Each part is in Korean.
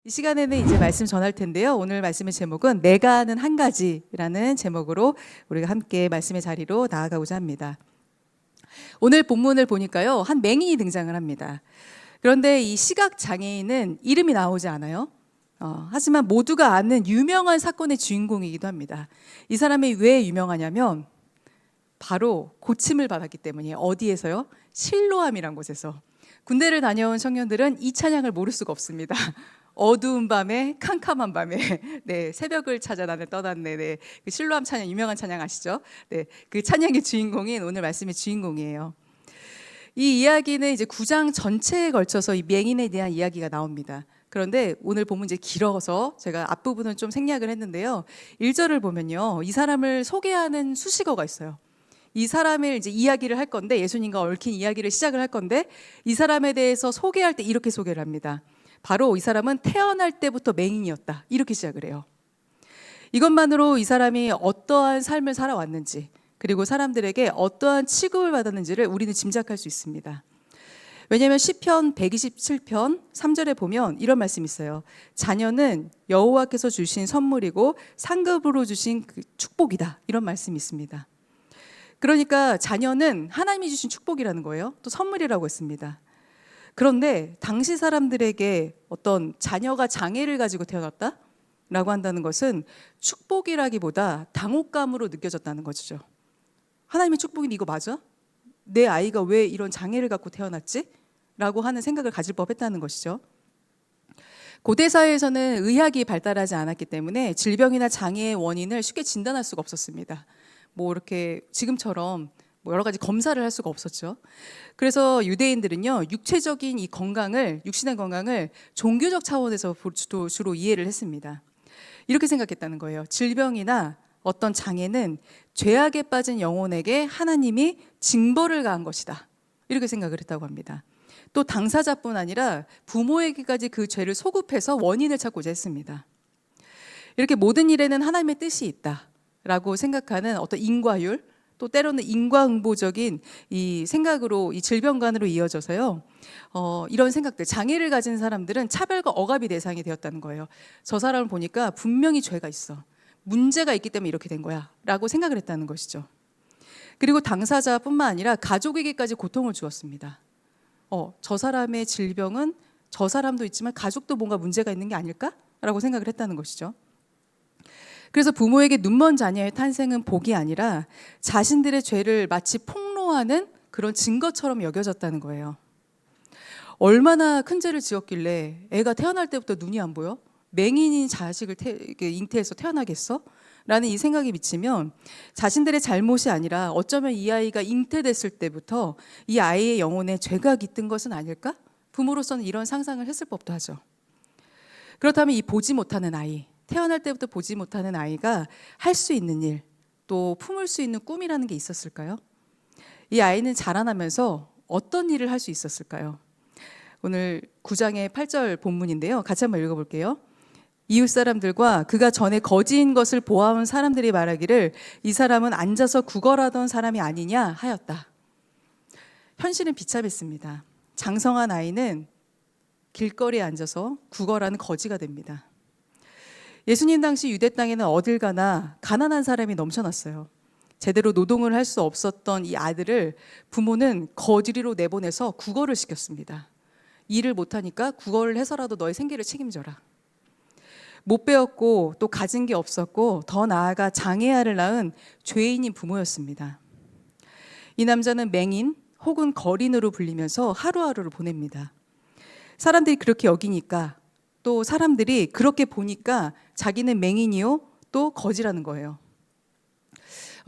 이 시간에는 이제 말씀 전할 텐데요. 오늘 말씀의 제목은 내가 아는 한 가지라는 제목으로 우리가 함께 말씀의 자리로 나아가고자 합니다. 오늘 본문을 보니까요, 한 맹인이 등장을 합니다. 그런데 이 시각 장애인은 이름이 나오지 않아요. 하지만 모두가 아는 유명한 사건의 주인공이기도 합니다. 이 사람이 왜 유명하냐면 바로 고침을 받았기 때문이에요. 어디에서요? 실로암이란 곳에서. 군대를 다녀온 청년들은 이 찬양을 모를 수가 없습니다. 어두운 밤에 캄캄한 밤에 네, 새벽을 찾아 나는 떠났네. 네, 그 실로암 찬양 유명한 찬양 아시죠? 네, 그 찬양의 주인공인 오늘 말씀의 주인공이에요. 이 이야기는 이제 9장 전체에 걸쳐서 이 맹인에 대한 이야기가 나옵니다. 그런데 오늘 본문 이제 길어서 제가 앞부분은 좀 생략을 했는데요. 1절을 보면요, 이 사람을 소개하는 수식어가 있어요. 이 사람을 이제 이야기를 할 건데, 예수님과 얽힌 이야기를 시작을 할 건데, 이 사람에 대해서 소개할 때 이렇게 소개를 합니다. 바로 이 사람은 태어날 때부터 맹인이었다, 이렇게 시작을 해요. 이것만으로 이 사람이 어떠한 삶을 살아왔는지, 그리고 사람들에게 어떠한 취급을 받았는지를 우리는 짐작할 수 있습니다. 왜냐하면 시편 127편 3절에 보면 이런 말씀이 있어요. 자녀는 여호와께서 주신 선물이고 상급으로 주신 그 축복이다, 이런 말씀이 있습니다. 그러니까 자녀는 하나님이 주신 축복이라는 거예요. 또 선물이라고 했습니다. 그런데 당시 사람들에게 어떤 자녀가 장애를 가지고 태어났다라고 한다는 것은 축복이라기보다 당혹감으로 느껴졌다는 것이죠. 하나님의 축복인데 이거 맞아? 내 아이가 왜 이런 장애를 갖고 태어났지? 라고 하는 생각을 가질 법했다는 것이죠. 고대 사회에서는 의학이 발달하지 않았기 때문에 질병이나 장애의 원인을 쉽게 진단할 수가 없었습니다. 뭐 이렇게 지금처럼 뭐 여러 가지 검사를 할 수가 없었죠. 그래서 유대인들은요, 육체적인 이 건강을, 육신의 건강을 종교적 차원에서 주로 이해를 했습니다. 이렇게 생각했다는 거예요. 질병이나 어떤 장애는 죄악에 빠진 영혼에게 하나님이 징벌을 가한 것이다, 이렇게 생각을 했다고 합니다. 또 당사자뿐 아니라 부모에게까지 그 죄를 소급해서 원인을 찾고자 했습니다. 이렇게 모든 일에는 하나님의 뜻이 있다라고 생각하는 어떤 인과율, 또 때로는 인과응보적인 이 생각으로, 이 질병관으로 이어져서요, 이런 생각들, 장애를 가진 사람들은 차별과 억압이 대상이 되었다는 거예요. 저 사람을 보니까 분명히 죄가 있어, 문제가 있기 때문에 이렇게 된 거야 라고 생각을 했다는 것이죠. 그리고 당사자뿐만 아니라 가족에게까지 고통을 주었습니다. 저 사람의 질병은 저 사람도 있지만 가족도 뭔가 문제가 있는 게 아닐까? 라고 생각을 했다는 것이죠. 그래서 부모에게 눈먼 자녀의 탄생은 복이 아니라 자신들의 죄를 마치 폭로하는 그런 증거처럼 여겨졌다는 거예요. 얼마나 큰 죄를 지었길래 애가 태어날 때부터 눈이 안 보여? 맹인인 자식을 잉태해서 태어나겠어? 라는 이 생각이 미치면 자신들의 잘못이 아니라 어쩌면 이 아이가 잉태됐을 때부터 이 아이의 영혼에 죄가 깃든 것은 아닐까? 부모로서는 이런 상상을 했을 법도 하죠. 그렇다면 이 보지 못하는 아이, 태어날 때부터 보지 못하는 아이가 할 수 있는 일, 또 품을 수 있는 꿈이라는 게 있었을까요? 이 아이는 자라나면서 어떤 일을 할 수 있었을까요? 오늘 9장의 8절 본문인데요. 같이 한번 읽어볼게요. 이웃 사람들과 그가 전에 거지인 것을 보아온 사람들이 말하기를 이 사람은 앉아서 구걸하던 사람이 아니냐 하였다. 현실은 비참했습니다. 장성한 아이는 길거리에 앉아서 구걸하는 거지가 됩니다. 예수님 당시 유대 땅에는 어딜 가나 가난한 사람이 넘쳐났어요. 제대로 노동을 할 수 없었던 이 아들을 부모는 거지로 내보내서 구걸을 시켰습니다. 일을 못하니까 구걸을 해서라도 너의 생계를 책임져라. 못 배웠고 또 가진 게 없었고 더 나아가 장애아를 낳은 죄인인 부모였습니다. 이 남자는 맹인 혹은 거린으로 불리면서 하루하루를 보냅니다. 사람들이 그렇게 여기니까, 또 사람들이 그렇게 보니까 자기는 맹인이요 또 거지라는 거예요.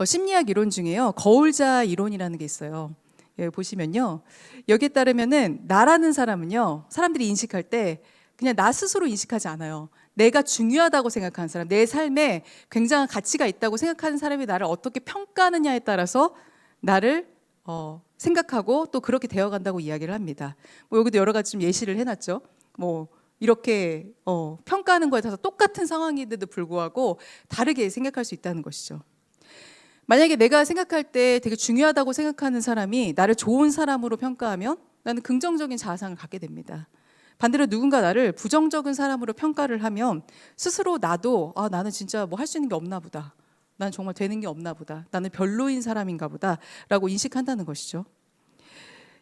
심리학 이론 중에요, 거울자 이론이라는 게 있어요. 여기 보시면요, 여기에 따르면은 나라는 사람은요, 사람들이 인식할 때 그냥 나 스스로 인식하지 않아요. 내가 중요하다고 생각하는 사람, 내 삶에 굉장한 가치가 있다고 생각하는 사람이 나를 어떻게 평가하느냐에 따라서 나를 생각하고 또 그렇게 되어간다고 이야기를 합니다. 뭐 여기도 여러 가지 좀 예시를 해놨죠. 뭐 이렇게 평가하는 거에 따라서 똑같은 상황인데도 불구하고 다르게 생각할 수 있다는 것이죠. 만약에 내가 생각할 때 되게 중요하다고 생각하는 사람이 나를 좋은 사람으로 평가하면 나는 긍정적인 자아상을 갖게 됩니다. 반대로 누군가 나를 부정적인 사람으로 평가를 하면 스스로 나도 나는 진짜 뭐 할 수 있는 게 없나 보다. 나는 정말 되는 게 없나 보다. 나는 별로인 사람인가 보다 라고 인식한다는 것이죠.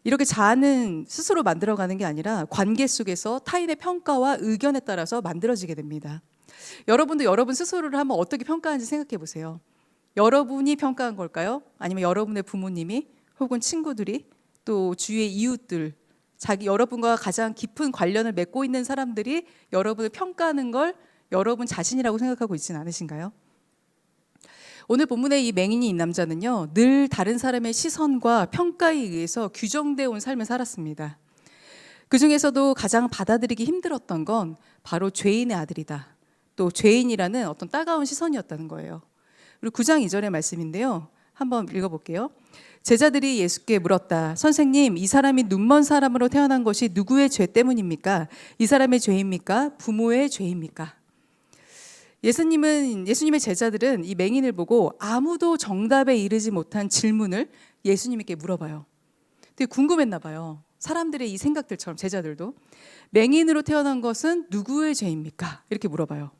이렇게 자아는 스스로 만들어가는 게 아니라 관계 속에서 타인의 평가와 의견에 따라서 만들어지게 됩니다. 여러분도 여러분 스스로를 한번 어떻게 평가하는지 생각해 보세요. 여러분이 평가한 걸까요? 아니면 여러분의 부모님이 혹은 친구들이 또 주위의 이웃들, 여러분과 가장 깊은 관련을 맺고 있는 사람들이 여러분을 평가하는 걸 여러분 자신이라고 생각하고 있지는 않으신가요? 오늘 본문의 이 맹인이 남자는요, 늘 다른 사람의 시선과 평가에 의해서 규정되어 온 삶을 살았습니다. 그 중에서도 가장 받아들이기 힘들었던 건 바로 죄인의 아들이다. 또 죄인이라는 어떤 따가운 시선이었다는 거예요. 그리고 9장 2절의 말씀인데요. 한번 읽어볼게요. 제자들이 예수께 물었다. 선생님, 이 사람이 눈먼 사람으로 태어난 것이 누구의 죄 때문입니까? 이 사람의 죄입니까? 부모의 죄입니까? 예수님의 제자들은 이 맹인을 보고 아무도 정답에 이르지 못한 질문을 예수님께 물어봐요. 되게 궁금했나 봐요. 사람들의 이 생각들처럼 제자들도 맹인으로 태어난 것은 누구의 죄입니까? 이렇게 물어봐요.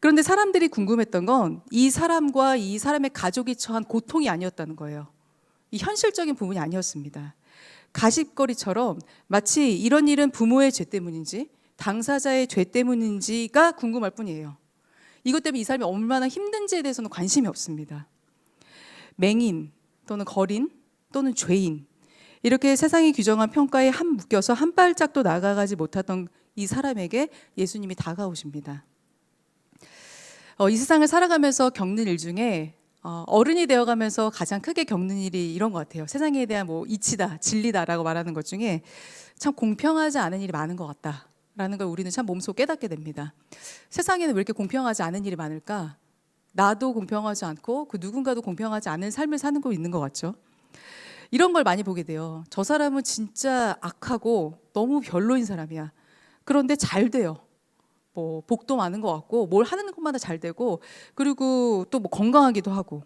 그런데 사람들이 궁금했던 건 이 사람과 이 사람의 가족이 처한 고통이 아니었다는 거예요. 이 현실적인 부분이 아니었습니다. 가십거리처럼 마치 이런 일은 부모의 죄 때문인지 당사자의 죄 때문인지가 궁금할 뿐이에요. 이것 때문에 이 사람이 얼마나 힘든지에 대해서는 관심이 없습니다. 맹인 또는 거린 또는 죄인, 이렇게 세상이 규정한 평가에 묶여서 한 발짝도 나아가지 못했던 이 사람에게 예수님이 다가오십니다. 이 세상을 살아가면서 겪는 일 중에 어른이 되어가면서 가장 크게 겪는 일이 이런 것 같아요. 세상에 대한 이치다, 진리다라고 말하는 것 중에 참 공평하지 않은 일이 많은 것 같다라는 걸 우리는 참 몸소 깨닫게 됩니다. 세상에는 왜 이렇게 공평하지 않은 일이 많을까? 나도 공평하지 않고 그 누군가도 공평하지 않은 삶을 사는 거 있는 것 같죠. 이런 걸 많이 보게 돼요. 저 사람은 진짜 악하고 너무 별로인 사람이야. 그런데 잘 돼요. 복도 많은 것 같고 뭘 하는 것마다 잘 되고 그리고 또 건강하기도 하고.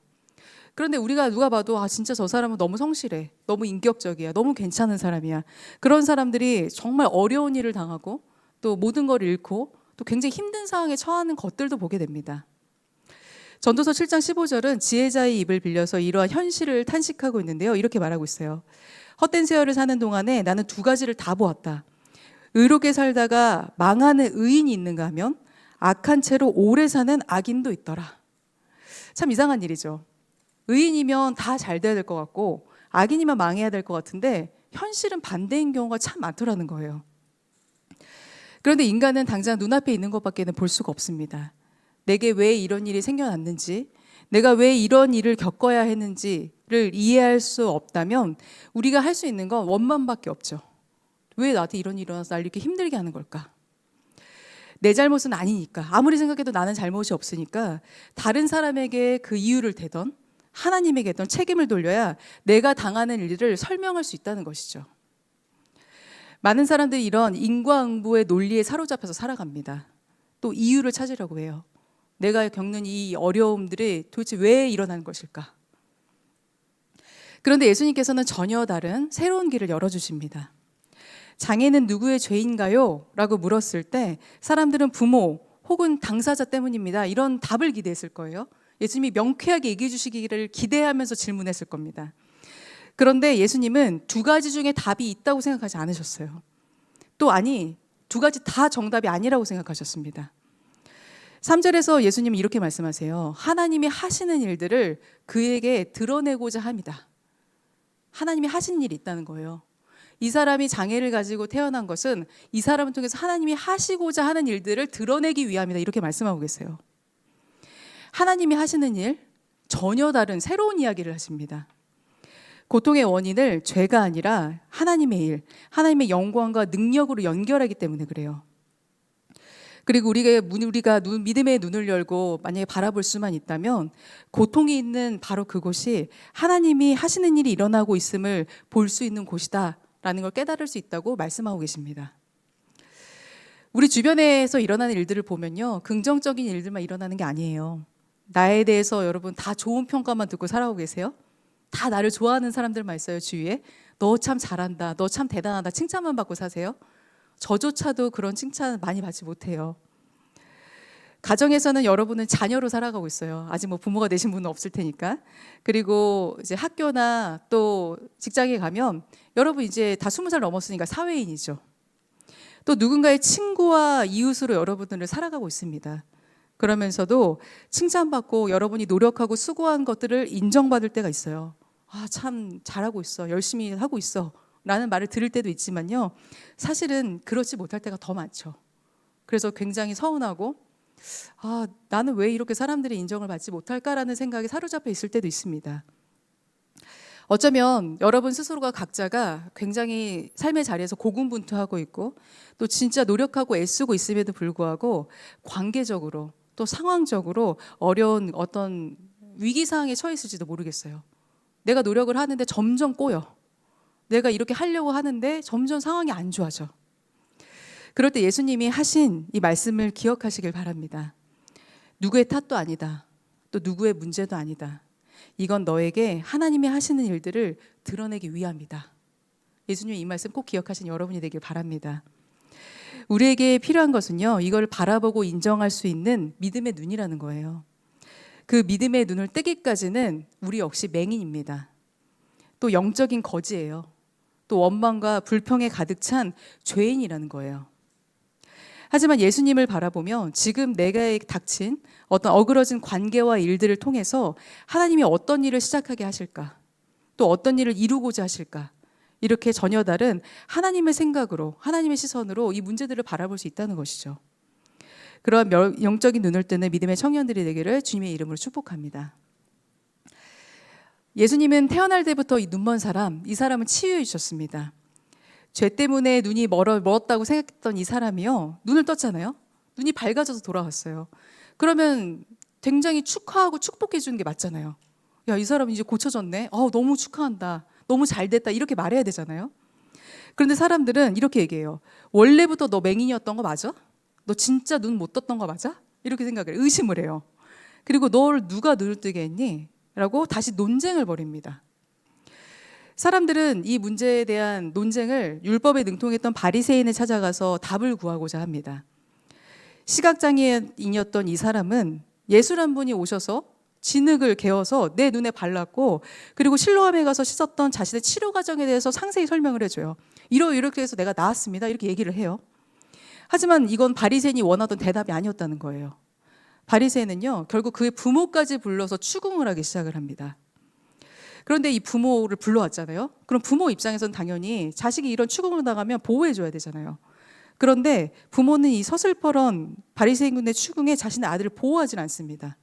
그런데 우리가 누가 봐도 진짜 저 사람은 너무 성실해, 너무 인격적이야, 너무 괜찮은 사람이야. 그런 사람들이 정말 어려운 일을 당하고 또 모든 걸 잃고 또 굉장히 힘든 상황에 처하는 것들도 보게 됩니다. 전도서 7장 15절은 지혜자의 입을 빌려서 이러한 현실을 탄식하고 있는데요. 이렇게 말하고 있어요. 헛된 세월을 사는 동안에 나는 두 가지를 다 보았다. 의롭게 살다가 망하는 의인이 있는가 하면 악한 채로 오래 사는 악인도 있더라. 참 이상한 일이죠. 의인이면 다 잘 돼야 될 것 같고 악인이면 망해야 될 것 같은데 현실은 반대인 경우가 참 많더라는 거예요. 그런데 인간은 당장 눈앞에 있는 것밖에는 볼 수가 없습니다. 내게 왜 이런 일이 생겨났는지, 내가 왜 이런 일을 겪어야 했는지를 이해할 수 없다면 우리가 할 수 있는 건 원망밖에 없죠. 왜 나한테 이런 일이 일어나서 날 이렇게 힘들게 하는 걸까? 내 잘못은 아니니까. 아무리 생각해도 나는 잘못이 없으니까 다른 사람에게 그 이유를 대던 하나님에게 했던 책임을 돌려야 내가 당하는 일들을 설명할 수 있다는 것이죠. 많은 사람들이 이런 인과응보의 논리에 사로잡혀서 살아갑니다. 또 이유를 찾으려고 해요. 내가 겪는 이 어려움들이 도대체 왜 일어나는 것일까? 그런데 예수님께서는 전혀 다른 새로운 길을 열어주십니다. 장애는 누구의 죄인가요? 라고 물었을 때 사람들은 부모 혹은 당사자 때문입니다. 이런 답을 기대했을 거예요. 예수님이 명쾌하게 얘기해 주시기를 기대하면서 질문했을 겁니다. 그런데 예수님은 두 가지 중에 답이 있다고 생각하지 않으셨어요. 또 두 가지 다 정답이 아니라고 생각하셨습니다. 3절에서 예수님은 이렇게 말씀하세요. 하나님이 하시는 일들을 그에게 드러내고자 합니다. 하나님이 하신 일이 있다는 거예요. 이 사람이 장애를 가지고 태어난 것은 이 사람을 통해서 하나님이 하시고자 하는 일들을 드러내기 위함이다. 이렇게 말씀하고 계세요. 하나님이 하시는 일, 전혀 다른 새로운 이야기를 하십니다. 고통의 원인을 죄가 아니라 하나님의 일, 하나님의 영광과 능력으로 연결하기 때문에 그래요. 그리고 우리가 믿음의 눈을 열고 만약에 바라볼 수만 있다면 고통이 있는 바로 그곳이 하나님이 하시는 일이 일어나고 있음을 볼 수 있는 곳이다 라는 걸 깨달을 수 있다고 말씀하고 계십니다. 우리 주변에서 일어나는 일들을 보면요, 긍정적인 일들만 일어나는 게 아니에요. 나에 대해서 여러분 다 좋은 평가만 듣고 살아오고 계세요? 다 나를 좋아하는 사람들만 있어요, 주위에? 너 참 잘한다, 너 참 대단하다 칭찬만 받고 사세요? 저조차도 그런 칭찬 많이 받지 못해요. 가정에서는 여러분은 자녀로 살아가고 있어요. 아직 뭐 부모가 되신 분은 없을 테니까. 그리고 이제 학교나 또 직장에 가면 여러분 이제 다 20살 넘었으니까 사회인이죠. 또 누군가의 친구와 이웃으로 여러분들을 살아가고 있습니다. 그러면서도 칭찬받고 여러분이 노력하고 수고한 것들을 인정받을 때가 있어요. 아, 참 잘하고 있어. 열심히 하고 있어. 라는 말을 들을 때도 있지만요. 사실은 그렇지 못할 때가 더 많죠. 그래서 굉장히 서운하고 아, 나는 왜 이렇게 사람들의 인정을 받지 못할까라는 생각에 사로잡혀 있을 때도 있습니다. 어쩌면 여러분 스스로가 각자가 굉장히 삶의 자리에서 고군분투하고 있고 또 진짜 노력하고 애쓰고 있음에도 불구하고 관계적으로 또 상황적으로 어려운 어떤 위기 상황에 처했을지도 모르겠어요. 내가 노력을 하는데 점점 꼬여. 내가 이렇게 하려고 하는데 점점 상황이 안 좋아져. 그럴 때 예수님이 하신 이 말씀을 기억하시길 바랍니다. 누구의 탓도 아니다. 또 누구의 문제도 아니다. 이건 너에게 하나님이 하시는 일들을 드러내기 위함이다. 예수님이 이 말씀 꼭 기억하신 여러분이 되길 바랍니다. 우리에게 필요한 것은요, 이걸 바라보고 인정할 수 있는 믿음의 눈이라는 거예요. 그 믿음의 눈을 뜨기까지는 우리 역시 맹인입니다. 또 영적인 거지예요. 또 원망과 불평에 가득 찬 죄인이라는 거예요. 하지만 예수님을 바라보면 지금 내가 닥친 어떤 어그러진 관계와 일들을 통해서 하나님이 어떤 일을 시작하게 하실까? 또 어떤 일을 이루고자 하실까? 이렇게 전혀 다른 하나님의 생각으로, 하나님의 시선으로 이 문제들을 바라볼 수 있다는 것이죠. 그런 영적인 눈을 뜨는 믿음의 청년들이 되기를 주님의 이름으로 축복합니다. 예수님은 태어날 때부터 이 눈먼 사람, 이 사람을 치유해 주셨습니다. 죄 때문에 눈이 멀었다고 생각했던 이 사람이요, 눈을 떴잖아요. 눈이 밝아져서 돌아왔어요. 그러면 굉장히 축하하고 축복해 주는 게 맞잖아요. 야, 이 사람 이제 고쳐졌네. 너무 축하한다. 너무 잘 됐다. 이렇게 말해야 되잖아요. 그런데 사람들은 이렇게 얘기해요. 원래부터 너 맹인이었던 거 맞아? 너 진짜 눈 못 떴던 거 맞아? 이렇게 생각을 해요. 의심을 해요. 그리고 널 누가 눈을 뜨게 했니? 라고 다시 논쟁을 벌입니다. 사람들은 이 문제에 대한 논쟁을 율법에 능통했던 바리새인을 찾아가서 답을 구하고자 합니다. 시각장애인이었던 이 사람은 예술 한 분이 오셔서 진흙을 개어서 내 눈에 발랐고 그리고 실로암에 가서 씻었던 자신의 치료 과정에 대해서 상세히 설명을 해줘요. 이렇게 해서 내가 나았습니다. 이렇게 얘기를 해요. 하지만 이건 바리새인이 원하던 대답이 아니었다는 거예요. 바리새인은요, 결국 그의 부모까지 불러서 추궁을 하기 시작을 합니다. 그런데 이 부모를 불러왔잖아요. 그럼 부모 입장에서는 당연히 자식이 이런 추궁을 당하면 보호해줘야 되잖아요. 그런데 부모는 이 서슬퍼런 바리새인군의 추궁에 자신의 아들을 보호하진 않습니다.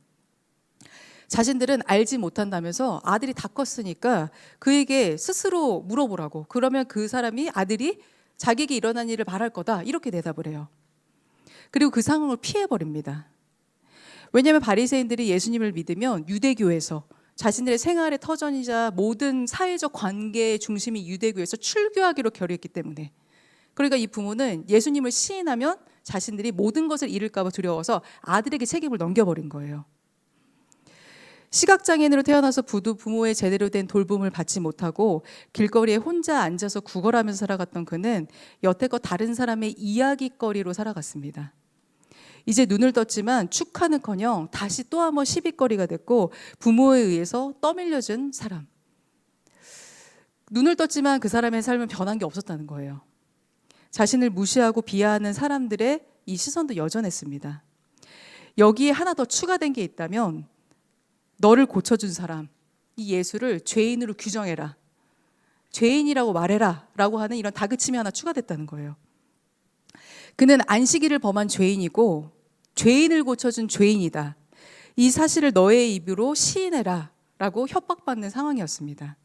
자신들은 알지 못한다면서 아들이 다 컸으니까 그에게 스스로 물어보라고. 그러면 그 사람이 아들이 자기에게 일어난 일을 말할 거다. 이렇게 대답을 해요. 그리고 그 상황을 피해버립니다. 왜냐하면 바리새인들이 예수님을 믿으면 유대교에서 자신들의 생활의 터전이자 모든 사회적 관계의 중심이 유대교에서 출교하기로 결의했기 때문에. 그러니까 이 부모는 예수님을 시인하면 자신들이 모든 것을 잃을까 봐 두려워서 아들에게 책임을 넘겨버린 거예요. 시각장애인으로 태어나서 부모의 제대로 된 돌봄을 받지 못하고 길거리에 혼자 앉아서 구걸하면서 살아갔던 그는 여태껏 다른 사람의 이야기거리로 살아갔습니다. 이제 눈을 떴지만 축하는커녕 다시 또 한 번 시비거리가 됐고 부모에 의해서 떠밀려진 사람. 눈을 떴지만 그 사람의 삶은 변한 게 없었다는 거예요. 자신을 무시하고 비하하는 사람들의 이 시선도 여전했습니다. 여기에 하나 더 추가된 게 있다면 너를 고쳐준 사람, 이 예수를 죄인으로 규정해라. 죄인이라고 말해라 라고 하는 이런 다그침이 하나 추가됐다는 거예요. 그는 안식일을 범한 죄인이고 죄인을 고쳐준 죄인이다. 이 사실을 너의 입으로 시인해라 라고 협박받는 상황이었습니다.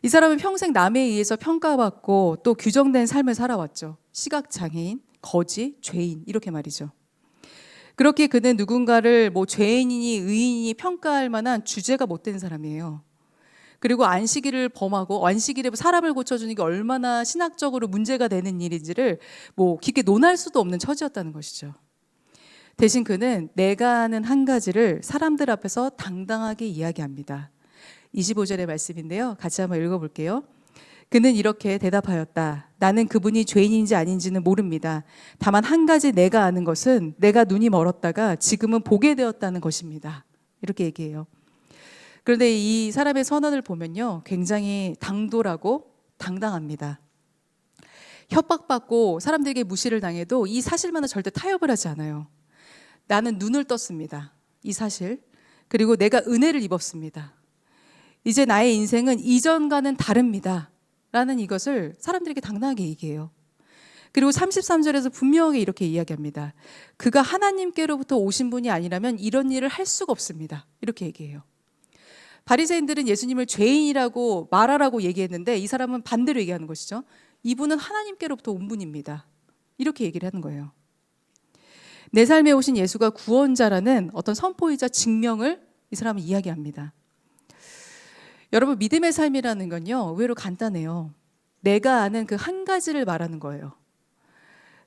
이 사람은 평생 남에 의해서 평가받고 또 규정된 삶을 살아왔죠. 시각장애인, 거지, 죄인 이렇게 말이죠. 그렇게 그는 누군가를 죄인이니 의인이니 평가할 만한 주제가 못 된 사람이에요. 그리고 안식일을 범하고 안식일에 사람을 고쳐주는 게 얼마나 신학적으로 문제가 되는 일인지를 깊게 논할 수도 없는 처지였다는 것이죠. 대신 그는 내가 아는 한 가지를 사람들 앞에서 당당하게 이야기합니다. 25절의 말씀인데요. 같이 한번 읽어볼게요. 그는 이렇게 대답하였다. 나는 그분이 죄인인지 아닌지는 모릅니다. 다만 한 가지 내가 아는 것은 내가 눈이 멀었다가 지금은 보게 되었다는 것입니다. 이렇게 얘기해요. 그런데 이 사람의 선언을 보면요, 굉장히 당돌하고 당당합니다. 협박받고 사람들에게 무시를 당해도 이 사실만은 절대 타협을 하지 않아요. 나는 눈을 떴습니다. 이 사실. 그리고 내가 은혜를 입었습니다. 이제 나의 인생은 이전과는 다릅니다. 라는 이것을 사람들에게 당당하게 얘기해요. 그리고 33절에서 분명하게 이렇게 이야기합니다. 그가 하나님께로부터 오신 분이 아니라면 이런 일을 할 수가 없습니다. 이렇게 얘기해요. 바리새인들은 예수님을 죄인이라고 말하라고 얘기했는데 이 사람은 반대로 얘기하는 것이죠. 이분은 하나님께로부터 온 분입니다. 이렇게 얘기를 하는 거예요. 내 삶에 오신 예수가 구원자라는 어떤 선포이자 증명을 이 사람은 이야기합니다. 여러분, 믿음의 삶이라는 건요, 의외로 간단해요. 내가 아는 그 한 가지를 말하는 거예요.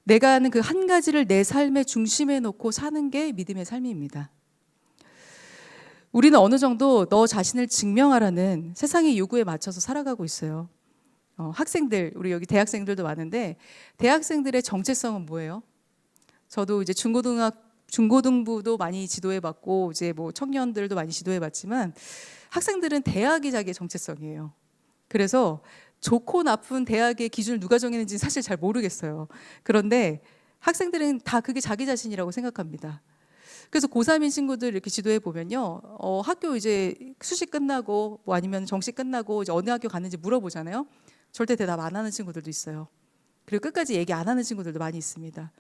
내가 아는 그 한 가지를 내 삶의 중심에 놓고 사는 게 믿음의 삶입니다. 우리는 어느 정도 너 자신을 증명하라는 세상의 요구에 맞춰서 살아가고 있어요. 학생들, 우리 여기 대학생들도 많은데 대학생들의 정체성은 뭐예요? 저도 이제 중고등부도 많이 지도해봤고 이제 뭐 청년들도 많이 지도해봤지만 학생들은 대학이 자기의 정체성이에요. 그래서 좋고 나쁜 대학의 기준을 누가 정했는지 사실 잘 모르겠어요. 그런데 학생들은 다 그게 자기 자신이라고 생각합니다. 그래서 고3인 친구들 이렇게 지도해 보면요, 학교 이제 수시 끝나고 뭐 아니면 정시 끝나고 이제 어느 학교 갔는지 물어보잖아요. 절대 대답 안 하는 친구들도 있어요. 그리고 끝까지 얘기 안 하는 친구들도 많이 있습니다.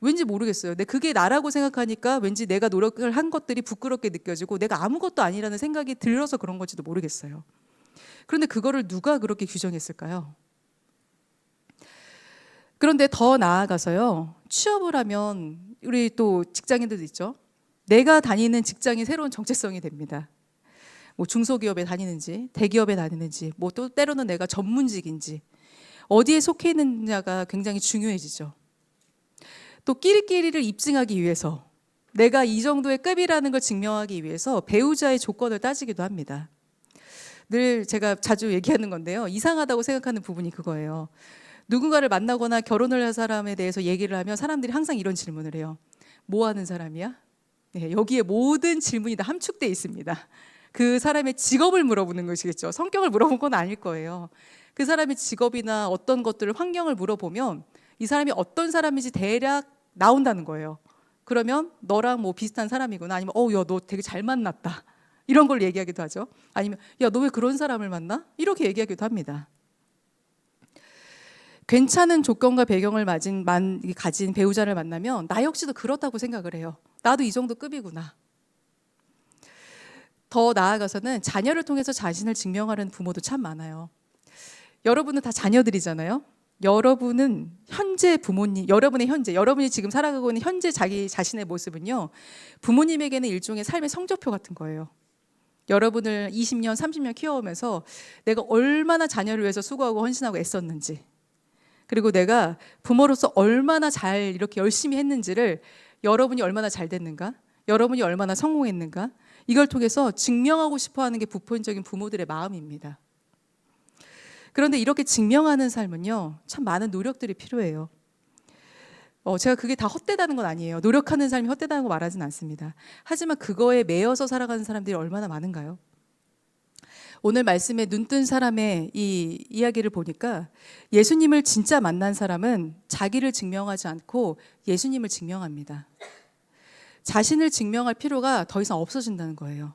왠지 모르겠어요. 근데 그게 나라고 생각하니까 왠지 내가 노력을 한 것들이 부끄럽게 느껴지고 내가 아무것도 아니라는 생각이 들어서 그런 건지도 모르겠어요. 그런데 그거를 누가 그렇게 규정했을까요? 그런데 더 나아가서요, 취업을 하면 우리 또 직장인들도 있죠. 내가 다니는 직장이 새로운 정체성이 됩니다. 뭐 중소기업에 다니는지 대기업에 다니는지 뭐 또 때로는 내가 전문직인지 어디에 속해 있느냐가 굉장히 중요해지죠. 또 끼리끼리를 입증하기 위해서 내가 이 정도의 급이라는 걸 증명하기 위해서 배우자의 조건을 따지기도 합니다. 늘 제가 자주 얘기하는 건데요, 이상하다고 생각하는 부분이 그거예요. 누군가를 만나거나 결혼을 할 사람에 대해서 얘기를 하면 사람들이 항상 이런 질문을 해요. 뭐 하는 사람이야? 네, 여기에 모든 질문이 다 함축되어 있습니다. 그 사람의 직업을 물어보는 것이겠죠. 성격을 물어본 건 아닐 거예요. 그 사람의 직업이나 어떤 것들을 환경을 물어보면 이 사람이 어떤 사람인지 대략 나온다는 거예요. 그러면 너랑 뭐 비슷한 사람이구나, 아니면 야, 너 되게 잘 만났다, 이런 걸 얘기하기도 하죠. 아니면 야, 너 왜 그런 사람을 만나? 이렇게 얘기하기도 합니다. 괜찮은 조건과 배경을 가진 배우자를 만나면 나 역시도 그렇다고 생각을 해요. 나도 이 정도 급이구나. 더 나아가서는 자녀를 통해서 자신을 증명하려는 부모도 참 많아요. 여러분은 다 자녀들이잖아요. 여러분은 현재 부모님, 여러분이 지금 살아가고 있는 현재 자기 자신의 모습은요, 부모님에게는 일종의 삶의 성적표 같은 거예요. 여러분을 20년, 30년 키워오면서 내가 얼마나 자녀를 위해서 수고하고 헌신하고 애썼는지, 그리고 내가 부모로서 얼마나 잘 이렇게 열심히 했는지를, 여러분이 얼마나 잘 됐는가, 여러분이 얼마나 성공했는가, 이걸 통해서 증명하고 싶어하는 게 보편적인 부모들의 마음입니다. 그런데 이렇게 증명하는 삶은요, 참 많은 노력들이 필요해요. 제가 그게 다 헛되다는 건 아니에요. 노력하는 삶이 헛되다는 거 말하진 않습니다. 하지만 그거에 매여서 살아가는 사람들이 얼마나 많은가요? 오늘 말씀에 눈뜬 사람의 이 이야기를 보니까 예수님을 진짜 만난 사람은 자기를 증명하지 않고 예수님을 증명합니다. 자신을 증명할 필요가 더 이상 없어진다는 거예요.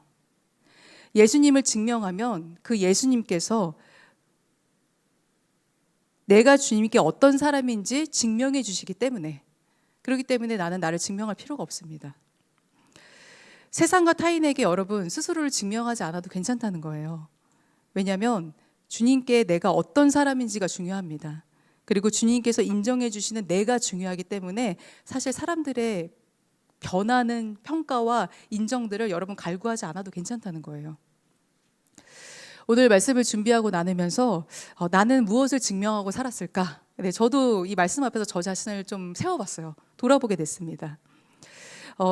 예수님을 증명하면 그 예수님께서 내가 주님께 어떤 사람인지 증명해 주시기 때문에, 그렇기 때문에 나는 나를 증명할 필요가 없습니다. 세상과 타인에게 여러분 스스로를 증명하지 않아도 괜찮다는 거예요. 왜냐하면 주님께 내가 어떤 사람인지가 중요합니다. 그리고 주님께서 인정해 주시는 내가 중요하기 때문에 사실 사람들의 변하는 평가와 인정들을 여러분 갈구하지 않아도 괜찮다는 거예요. 오늘 말씀을 준비하고 나누면서 나는 무엇을 증명하고 살았을까? 네, 저도 이 말씀 앞에서 저 자신을 좀 세워봤어요. 돌아보게 됐습니다.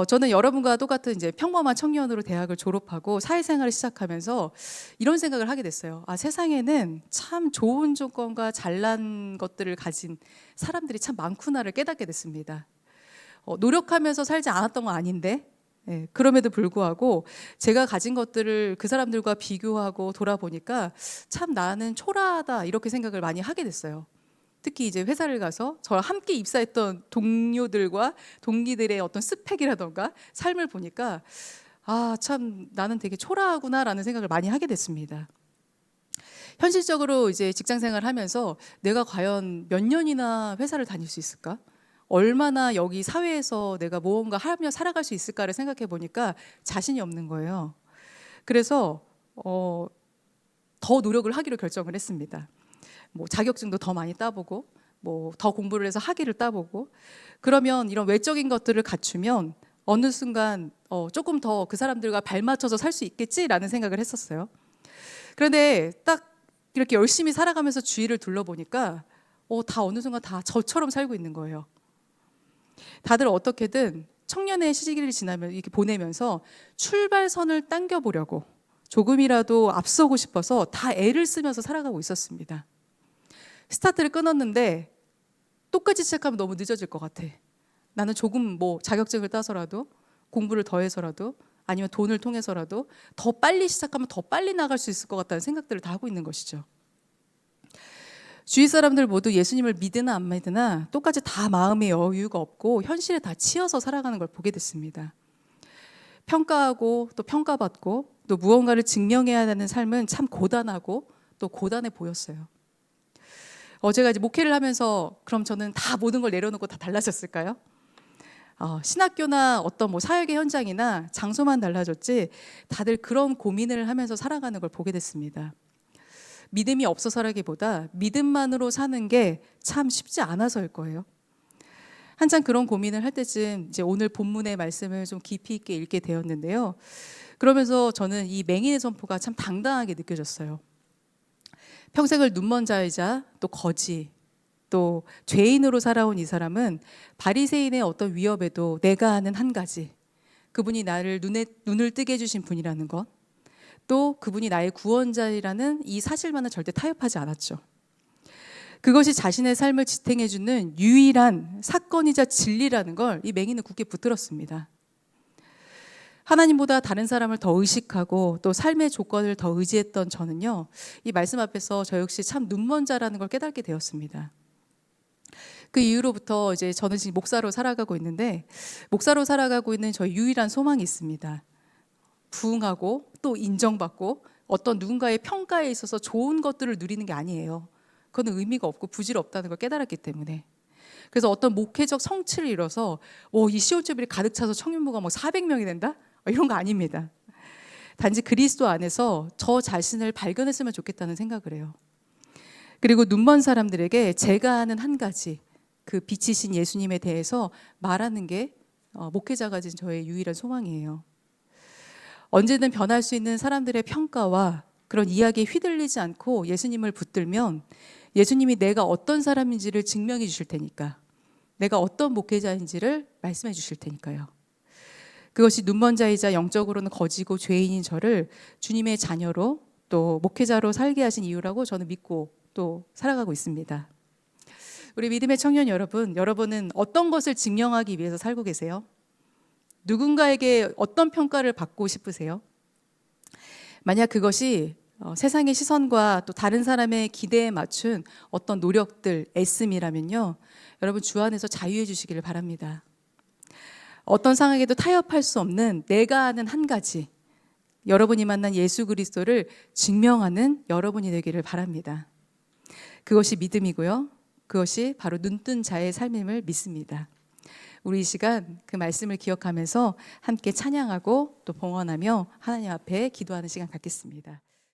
저는 여러분과 똑같은 이제 평범한 청년으로 대학을 졸업하고 사회생활을 시작하면서 이런 생각을 하게 됐어요. 아, 세상에는 참 좋은 조건과 잘난 것들을 가진 사람들이 참 많구나를 깨닫게 됐습니다. 노력하면서 살지 않았던 건 아닌데, 예, 그럼에도 불구하고 제가 가진 것들을 그 사람들과 비교하고 돌아보니까 참 나는 초라하다 이렇게 생각을 많이 하게 됐어요. 특히 이제 회사를 가서 저와 함께 입사했던 동료들과 동기들의 어떤 스펙이라던가 삶을 보니까 아, 참 나는 되게 초라하구나라는 생각을 많이 하게 됐습니다. 현실적으로 이제 직장 생활을 하면서 내가 과연 몇 년이나 회사를 다닐 수 있을까? 얼마나 여기 사회에서 내가 무언가 하며 살아갈 수 있을까를 생각해 보니까 자신이 없는 거예요. 그래서 더 노력을 하기로 결정을 했습니다. 뭐 자격증도 더 많이 따보고 뭐 더 공부를 해서 학위를 따보고 그러면 이런 외적인 것들을 갖추면 어느 순간 조금 더 그 사람들과 발맞춰서 살 수 있겠지라는 생각을 했었어요. 그런데 딱 이렇게 열심히 살아가면서 주위를 둘러보니까 다 어느 순간 다 저처럼 살고 있는 거예요. 다들 어떻게든 청년의 시기를 지나면 이렇게 보내면서 출발선을 당겨보려고 조금이라도 앞서고 싶어서 다 애를 쓰면서 살아가고 있었습니다. 스타트를 끊었는데 똑같이 시작하면 너무 늦어질 것 같아. 나는 조금 뭐 자격증을 따서라도 공부를 더 해서라도 아니면 돈을 통해서라도 더 빨리 시작하면 더 빨리 나갈 수 있을 것 같다는 생각들을 다 하고 있는 것이죠. 주위 사람들 모두 예수님을 믿으나 안 믿으나 똑같이 다 마음의 여유가 없고 현실에 다 치여서 살아가는 걸 보게 됐습니다. 평가하고 또 평가받고 또 무언가를 증명해야 하는 삶은 참 고단하고 또 고단해 보였어요. 제가 이제 목회를 하면서 그럼 저는 다 모든 걸 내려놓고 다 달라졌을까요? 신학교나 어떤 뭐 사역의 현장이나 장소만 달라졌지 다들 그런 고민을 하면서 살아가는 걸 보게 됐습니다. 믿음이 없어서라기보다 믿음만으로 사는 게 참 쉽지 않아서일 거예요. 한참 그런 고민을 할 때쯤 이제 오늘 본문의 말씀을 좀 깊이 있게 읽게 되었는데요. 그러면서 저는 이 맹인의 선포가 참 당당하게 느껴졌어요. 평생을 눈먼 자이자 또 거지 또 죄인으로 살아온 이 사람은 바리새인의 어떤 위협에도 내가 아는 한 가지, 그분이 나를 눈을 뜨게 해주신 분이라는 것, 또 그분이 나의 구원자이라는 이 사실만은 절대 타협하지 않았죠. 그것이 자신의 삶을 지탱해주는 유일한 사건이자 진리라는 걸 이 맹인은 굳게 붙들었습니다. 하나님보다 다른 사람을 더 의식하고 또 삶의 조건을 더 의지했던 저는요, 이 말씀 앞에서 저 역시 참 눈먼 자라는 걸 깨닫게 되었습니다. 그 이후로부터 이제 저는 지금 목사로 살아가고 있는데, 목사로 살아가고 있는 저희 유일한 소망이 있습니다. 부응하고 또 인정받고 어떤 누군가의 평가에 있어서 좋은 것들을 누리는 게 아니에요. 그건 의미가 없고 부질 없다는 걸 깨달았기 때문에. 그래서 어떤 목회적 성취를 이뤄서 이 시온체들이 가득 차서 청년부가 뭐 400명이 된다? 이런 거 아닙니다. 단지 그리스도 안에서 저 자신을 발견했으면 좋겠다는 생각을 해요. 그리고 눈먼 사람들에게 제가 아는 한 가지, 그 빛이신 예수님에 대해서 말하는 게 목회자가 가진 저의 유일한 소망이에요. 언제든 변할 수 있는 사람들의 평가와 그런 이야기에 휘둘리지 않고 예수님을 붙들면 예수님이 내가 어떤 사람인지를 증명해 주실 테니까, 내가 어떤 목회자인지를 말씀해 주실 테니까요. 그것이 눈먼 자이자 영적으로는 거지고 죄인인 저를 주님의 자녀로 또 목회자로 살게 하신 이유라고 저는 믿고 또 살아가고 있습니다. 우리 믿음의 청년 여러분, 여러분은 어떤 것을 증명하기 위해서 살고 계세요? 누군가에게 어떤 평가를 받고 싶으세요? 만약 그것이 세상의 시선과 또 다른 사람의 기대에 맞춘 어떤 노력들, 애씀이라면요, 여러분 주 안에서 자유해 주시기를 바랍니다. 어떤 상황에도 타협할 수 없는 내가 아는 한 가지, 여러분이 만난 예수 그리스도를 증명하는 여러분이 되기를 바랍니다. 그것이 믿음이고요, 그것이 바로 눈뜬 자의 삶임을 믿습니다. 우리 이 시간 그 말씀을 기억하면서 함께 찬양하고 또 봉헌하며 하나님 앞에 기도하는 시간 갖겠습니다.